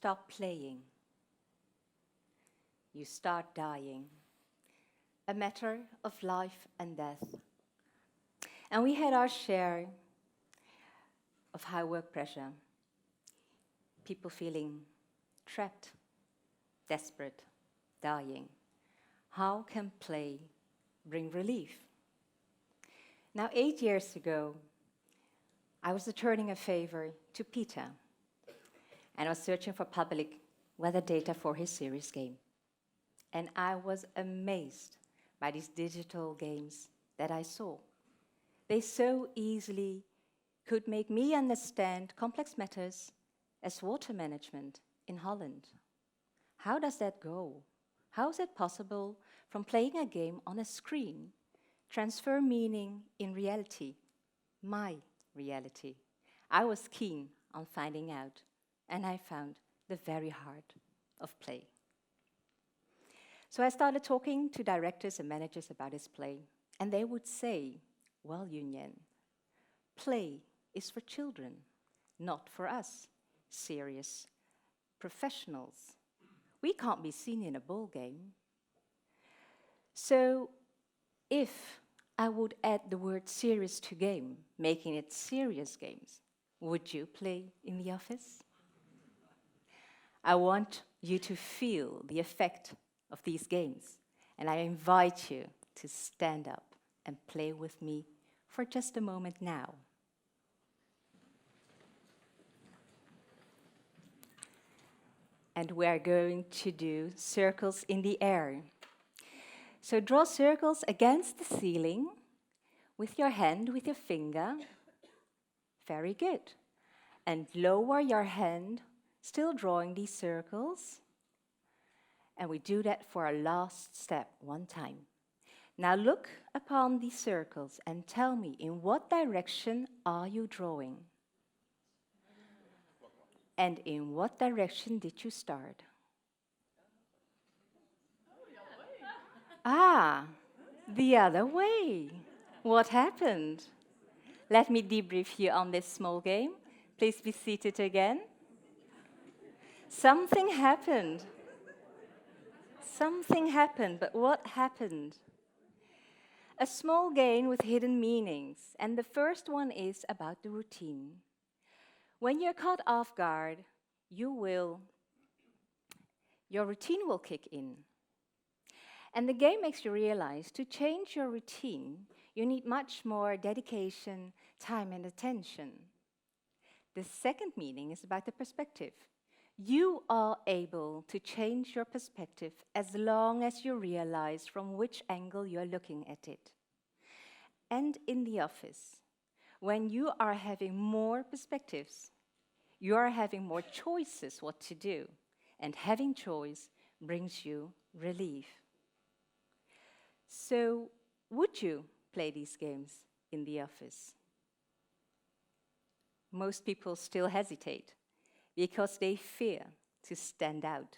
stop playing. You start dying. A matter of life and death. And we had our share of high work pressure. People feeling trapped, desperate, dying. How can play bring relief? Now, 8 years ago, I was returning a favor to Peter, and I was searching for public weather data for his serious game. And I was amazed by these digital games that I saw. They so easily could make me understand complex matters as water management in Holland. How does that go? How is it possible from playing a game on a screen, transfer meaning in reality, my reality? I was keen on finding out, and I found the very heart of play. So I started talking to directors and managers about this play, and they would say, well, Yuen Yen, play is for children, not for us, serious professionals. We can't be seen in a ball game. So if I would add the word serious to game, making it serious games, would you play in the office? I want you to feel the effect of these games, and I invite you to stand up and play with me for just a moment now. And we're going to do circles in the air. So draw circles against the ceiling with your hand, with your finger. Very good. And lower your hand, still drawing these circles. And we do that for our last step, one time. Now look upon these circles and tell me, in what direction are you drawing? And in what direction did you start? Ah, the other way. What happened? Let me debrief you on this small game. Please be seated again. Something happened. Something happened, but what happened? A small game with hidden meanings, and the first one is about the routine. When you're caught off guard, your routine will kick in. And the game makes you realize to change your routine, you need much more dedication, time, and attention. The second meaning is about the perspective. You are able to change your perspective as long as you realize from which angle you're looking at it. And in the office, when you are having more perspectives, you are having more choices what to do, and having choice brings you relief. So, would you play these games in the office? Most people still hesitate because they fear to stand out,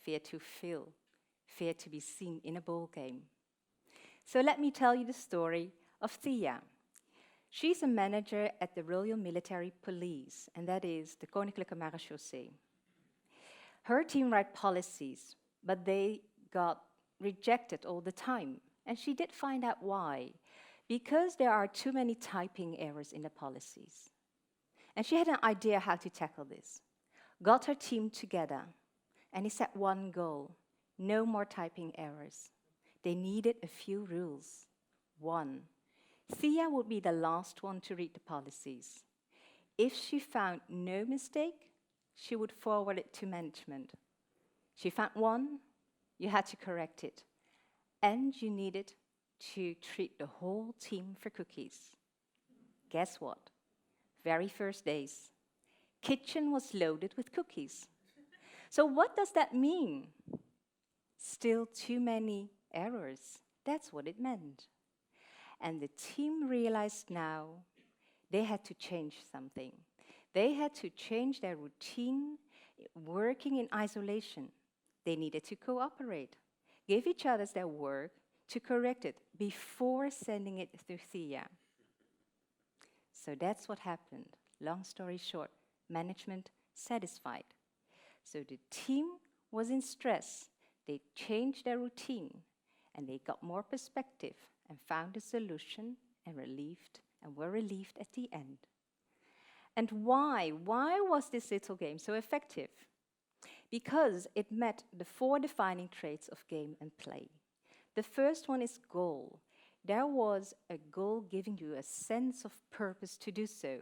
fear to feel, fear to be seen in a ball game. So let me tell you the story of Thea. She's a manager at the Royal Military Police, and that is the Koninklijke Marechaussee. Her team write policies, but they got rejected all the time. And she did find out why. Because there are too many typing errors in the policies. And she had an idea how to tackle this. Got her team together, and he set one goal: no more typing errors. They needed a few rules. One, Thea would be the last one to read the policies. If she found no mistake, she would forward it to management. She found one, you had to correct it. And you needed to treat the whole team for cookies. Guess what? Very first days, kitchen was loaded with cookies. So what does that mean? Still too many errors. That's what it meant. And the team realized now they had to change something. They had to change their routine, working in isolation. They needed to cooperate, give each other their work to correct it before sending it to Thea. So that's what happened. Long story short, management satisfied. So the team was in stress. They changed their routine, and they got more perspective and found a solution and were relieved at the end. And why? Why was this little game so effective? Because it met the 4 defining traits of game and play. The first one is goal. There was a goal giving you a sense of purpose to do so.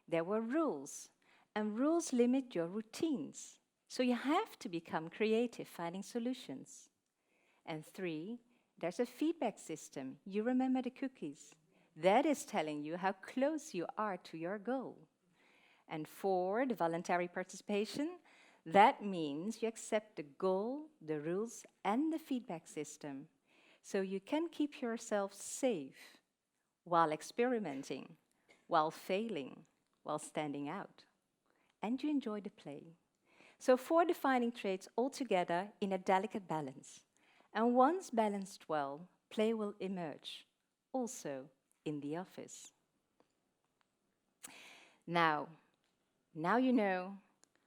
There were rules, and rules limit your routines. So you have to become creative finding solutions. And 3, there's a feedback system. You remember the cookies. That is telling you how close you are to your goal. And 4, the voluntary participation. That means you accept the goal, the rules, and the feedback system. So you can keep yourself safe while experimenting, while failing, while standing out. And you enjoy the play. So 4 defining traits all together in a delicate balance. And once balanced well, play will emerge, also in the office. Now you know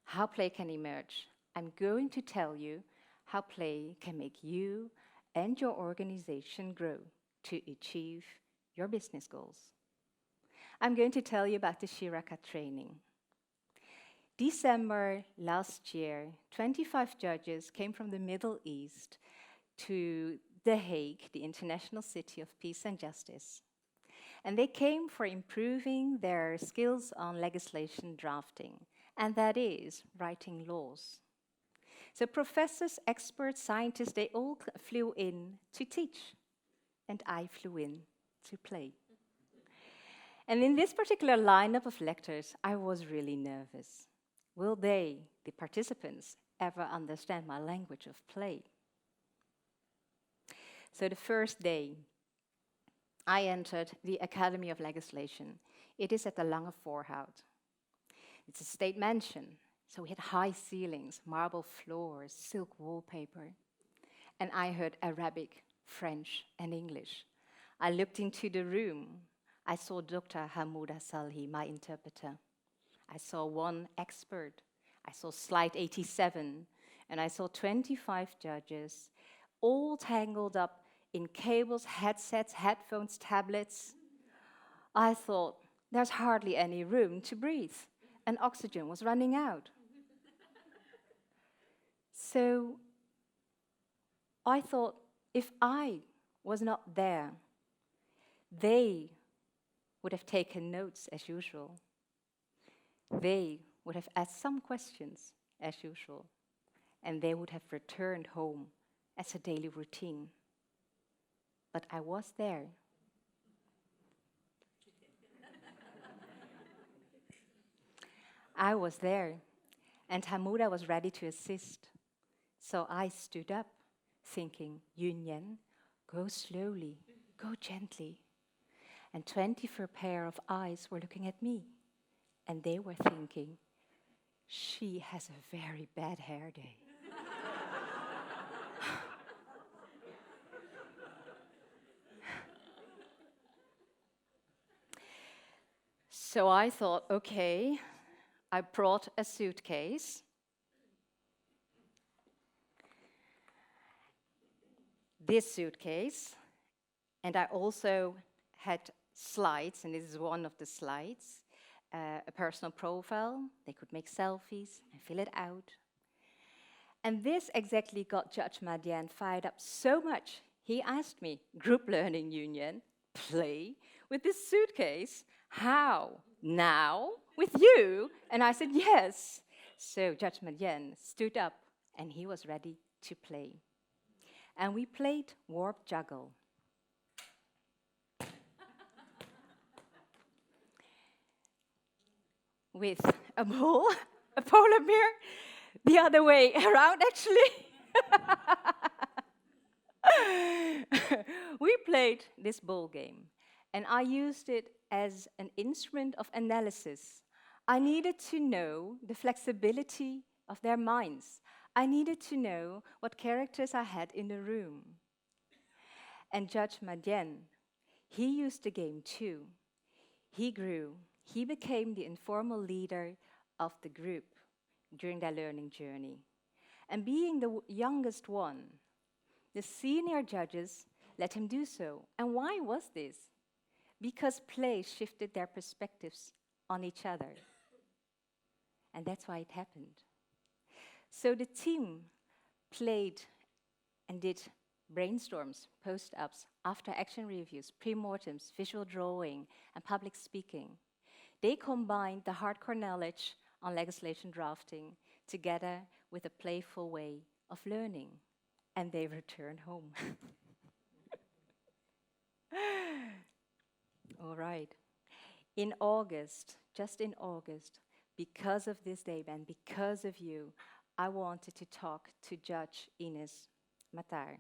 how play can emerge. I'm going to tell you how play can make you and your organization grow to achieve your business goals. I'm going to tell you about the Shiraka training. December last year, 25 judges came from the Middle East to The Hague, the international city of peace and justice. And they came for improving their skills on legislation drafting, and that is writing laws. So professors, experts, scientists, they all flew in to teach, and I flew in to play. And in this particular lineup of lectures, I was really nervous. Will they, the participants, ever understand my language of play? So the first day, I entered the Academy of Legislation. It is at the Lange Voorhout. It's a state mansion, so we had high ceilings, marble floors, silk wallpaper. And I heard Arabic, French, and English. I looked into the room. I saw Dr. Hamouda Salhi, my interpreter. I saw one expert. I saw slide 87, and I saw 25 judges, all tangled up in cables, headsets, headphones, tablets. I thought, there's hardly any room to breathe, and oxygen was running out. So I thought, if I was not there, they would have taken notes as usual. They would have asked some questions as usual, and they would have returned home as a daily routine. But I was there. I was there, and Hamouda was ready to assist. So I stood up, thinking, Yuen Yen, go slowly, go gently. And 24 pair of eyes were looking at me, and they were thinking, she has a very bad hair day. So I thought, okay, I brought a suitcase. This suitcase, and I also had slides, and this is one of the slides, a personal profile. They could make selfies and fill it out. And this exactly got Judge Madian fired up so much, he asked me, group learning union, play with this suitcase? How? Now? With you? And I said, yes. So Judge Madian stood up, and he was ready to play. And we played warp juggle. With a ball, a polar bear, the other way around, actually. We played this ball game, and I used it as an instrument of analysis. I needed to know the flexibility of their minds. I needed to know what characters I had in the room. And Judge Madian, he used the game too. He grew. He became the informal leader of the group. during their learning journey. And being the youngest one, the senior judges let him do so. And why was this? Because play shifted their perspectives on each other. And that's why it happened. So the team played and did brainstorms, post-ups, after-action reviews, pre-mortems, visual drawing, and public speaking. They combined the hardcore knowledge on legislation drafting together with a playful way of learning. And they returned home. All right. In August, just in August, because of this day and because of you, I wanted to talk to Judge Yuen Tsai.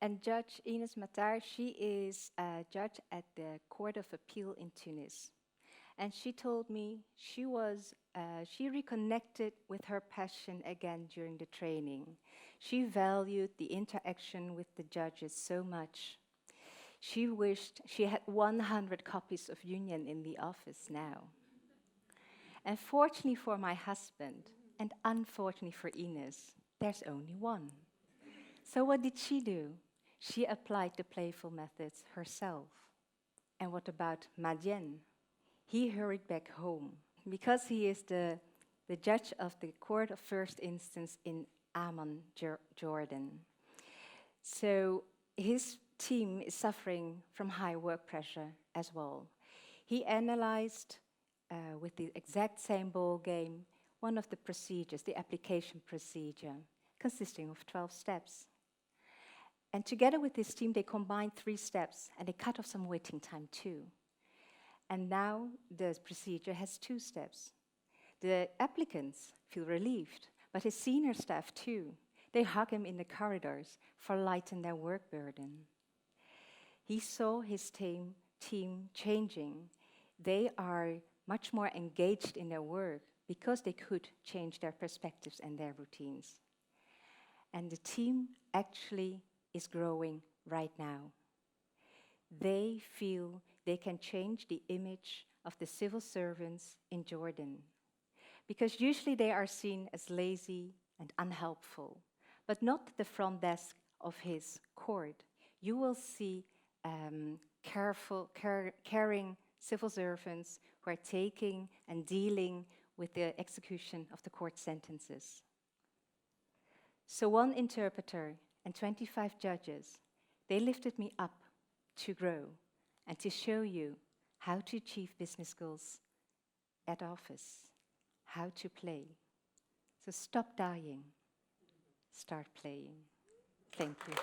And Judge Yuen Tsai, she is a judge at the Court of Appeal in Tunis. And she told me she reconnected with her passion again during the training. She valued the interaction with the judges so much. She wished she had 100 copies of Yuen Yen in the office now. And fortunately for my husband, and unfortunately for Íñez, there's only one. So what did she do? She applied the playful methods herself. And what about Madien? He hurried back home because he is the judge of the Court of First Instance in Amman, Jordan. So his team is suffering from high work pressure as well. He analyzed with the exact same ball game one of the procedures, the application procedure, consisting of 12 steps. And together with his team, they combined 3 steps and they cut off some waiting time too. And now the procedure has 2 steps. The applicants feel relieved, but his senior staff too. They hug him in the corridors for lighten their work burden. He saw his team changing. They are much more engaged in their work because they could change their perspectives and their routines. And the team actually is growing right now. They feel they can change the image of the civil servants in Jordan, because usually they are seen as lazy and unhelpful, but not the front desk of his court. You will see caring civil servants who are taking and dealing with the execution of the court sentences. So 1 interpreter and 25 judges, they lifted me up to grow and to show you how to achieve business goals at office, how to play. So stop dying, start playing. Thank you.